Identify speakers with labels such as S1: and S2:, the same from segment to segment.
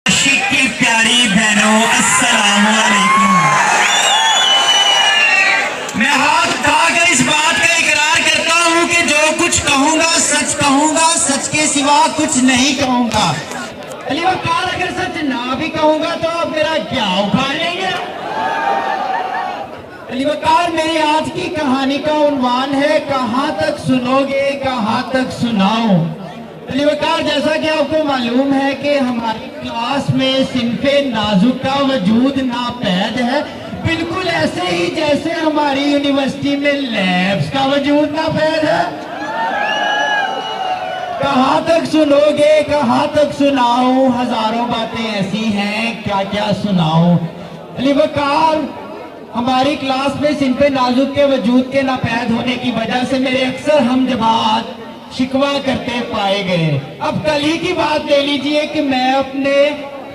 S1: आशिक की प्यारी बहनों, अस्सलाम वालेकुम। मैं हाथ उठाकर इस बात का इकरार करता हूँ कि जो कुछ कहूँगा, सच के सिवा कुछ नहीं कहूँगा। अली वकार, अगर सच ना भी कहूँगा तो आप मेरा क्या उखाड़ लेंगे? अली वकार, मेरी आज की कहानी का उन्वान है, कहाँ तक सुनोगे, कहाँ तक सुनाऊं। अली वकार, जैसा कि आपको मालूम है कि हमारी क्लास में सिनफे नाजुक का वजूद नापैद है, बिल्कुल ऐसे ही जैसे हमारी यूनिवर्सिटी में लैब्स का वजूद नापैद है। कहाँ तक सुनोगे, कहाँ तक सुनाऊं, हजारों बातें ऐसी हैं, क्या क्या सुनाऊं। अली वकार, हमारी क्लास में सिनफे नाजुक के वजूद के नापैद होने की वजह से मेरे अक्सर हम जमात शिकवा करते पाए गए। अब कल ही की बात ले लीजिए कि मैं अपने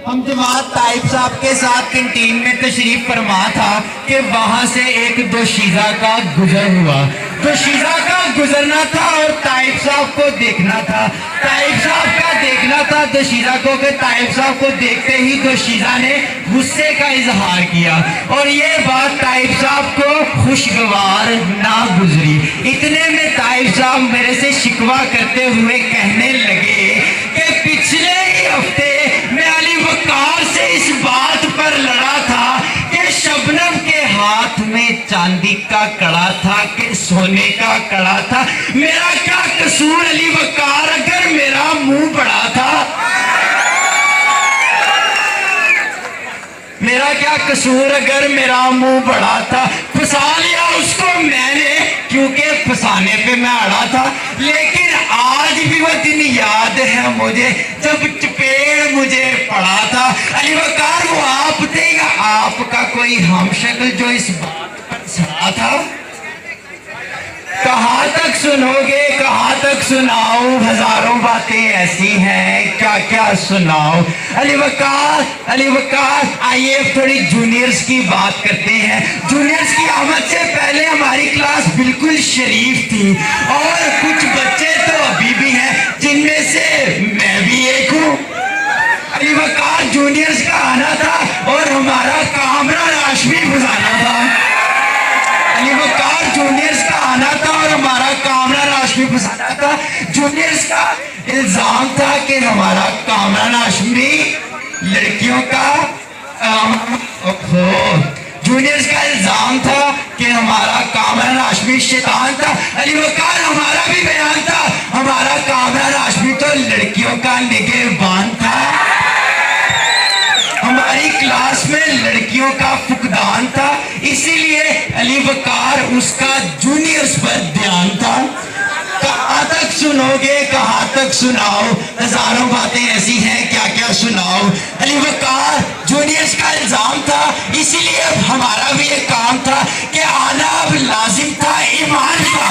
S1: हम जमात ताइब साहब के साथ कैंटीन में तशरीफ फरमा था कि वहां से एक दोशीज़ा का गुजर हुआ। दोशीज़ा का गुजरना था और ताइब साहब को देखना था। ताइब साहब का देखना था दोशीज़ा को कि ताइब साहब को देखते ही दोशीज़ा ने गुस्से का इजहार किया और ये बात ताइब साहब को खुशगवार ना गुजरी। इतने में ताइब साहब मेरे से शिकवा करते हुए कहने लगे कि पिछले ही हफ्ते मैं अली वकार से इस बात पर लड़ा था कि शबनम के हाथ में चांदी का कड़ा था कि सोने का कड़ा था। मेरा क्या कसूर अली वकार, अगर मेरा मुंह बड़ा था? मेरा क्या कसूर अगर मेरा मुंह बड़ा था? फंसा लिया उसको मैंने, क्योंकि फंसाने पे मैं अड़ा था। लेकिन आज भी वो दिन याद है मुझे जब चपेड़ मुझे पड़ा था। अली वकार, वो आप थे या आपका कोई हमशक्ल जो इस बात पर सड़ा था? कहाँ तक सुनोगे, कहाँ तक सुनाऊं, हजारों बातें ऐसी हैं, क्या क्या सुनाऊं। अली वकार, आइए थोड़ी जूनियर्स की बात करते हैं। जूनियर्स की आमद से पहले हमारी क्लास बिल्कुल शरीफ थी और कुछ बच्चे तो अभी भी हैं, जिनमें से मैं भी एक हूँ। अली वकार, जूनियर्स का आना था और हमारा कामरा राशमी बुझाना था। अली वकार, जूनियर्स का आना था और हमारा कामरा राशमी बुझाना था। जूनियर्स का इल्जाम था कि हमारा कामरा राशमी लड़कियों का जूनियर्स का इल्जाम था कि हमारा कामरा राशमी शैतान था। अली वकार, हमारा भी बयान था, हमारा कामरा राशमी तो लड़कियों का निगहबान था। हमारी क्लास में लड़कियों का फुकदान था, इसीलिए अली वकार उसका जूनियर्स पर ध्यान था। कहाँ तक सुनोगे, कहाँ तक सुनाओ, हजारों बातें ऐसी हैं, क्या क्या सुनाओ। अली वकार, जूनियर्स का इल्जाम था, इसीलिए अब हमारा भी एक काम था कि आना अब लाजिम था ईमान का।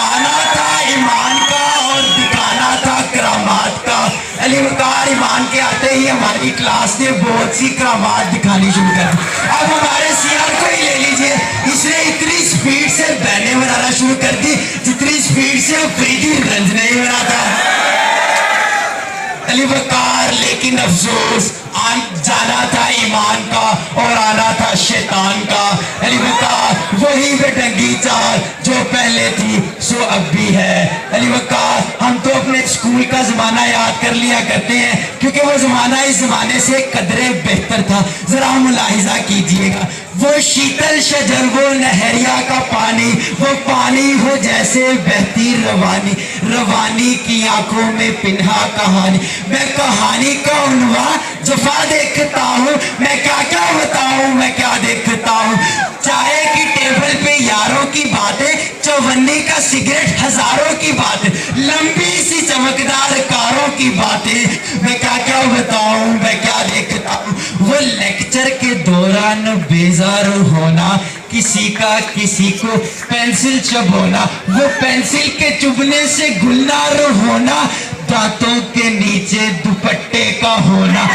S1: आना था ईमान का और दिखाना था करामात का। अली वकार, ईमान के आते ही हमारी क्लास ने बहुत सी करामात दिखानी शुरू कर दी। अब हमारे सीआर को ही ले लीजिए, इसने इतनी स्पीड से बैने बनाना शुरू कर दी जितनी स्पीड से अफरीदी रंज नहीं बनाता। अली वकार, लेकिन अफसोस, जाना था ईमान का और आना था शैतान का। अली वकार, वही बेटंगी चाल जो पहले थी सो अब भी है। अली वकार, हम तो अपने स्कूल का जमाना याद कर लिया करते हैं क्योंकि वो जमाना इस जमाने से कदरे बेहतर था। जरा मुलाहिजा कीजिएगा, वो शीतल शजर, वो नहरिया का पानी, वो पानी हो जैसे बहती रवानी, रवानी की आंखों में पिन्हा कहानी। मैं कहानी का उन्वा जफा देखता हूँ, मैं क्या क्या बताऊँ, मैं क्या देखता हूँ। चाय की टेबल पे यारों की बातें, चौवन्नी का सिगरेट हजारों की बातें, लंबी सी चमकदार कारों की बातें, मैं क्या क्या बताऊँ, मैं क्या देखता हूँ। वो लेक्चर के दौरान बेजार होना, किसी का किसी को पेंसिल चबोना, वो पेंसिल के चुभने से गुलनार होना, दांतों के नीचे दुपट्टे का होना।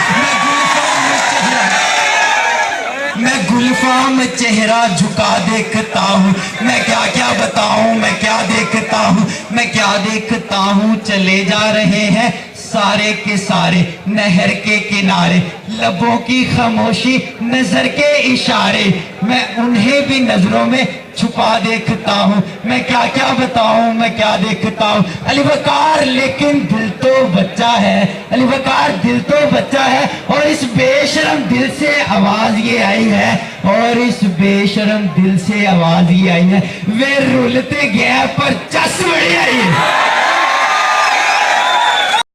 S1: मैं गुलफाम चेहरा झुका देखता हूँ, मैं क्या क्या बताऊँ, मैं क्या देखता हूँ, मैं क्या देखता हूँ। चले जा रहे हैं سارے کے سارے نہر کے کنارے، لبوں کی خاموشی نظر کے اشارے، میں انہیں بھی نظروں میں چھپا دیکھتا ہوں، میں کیا کیا بتاؤں، میں کیا دیکھتا ہوں۔ علی وقار لیکن دل تو بچہ ہے، علی وقار دل تو بچہ ہے، اور اس بے شرم دل سے آواز یہ آئی ہے، اور اس بے شرم دل سے آواز یہ آئی ہے، وہ رولتے گیا پر چس بڑی آئی ہے۔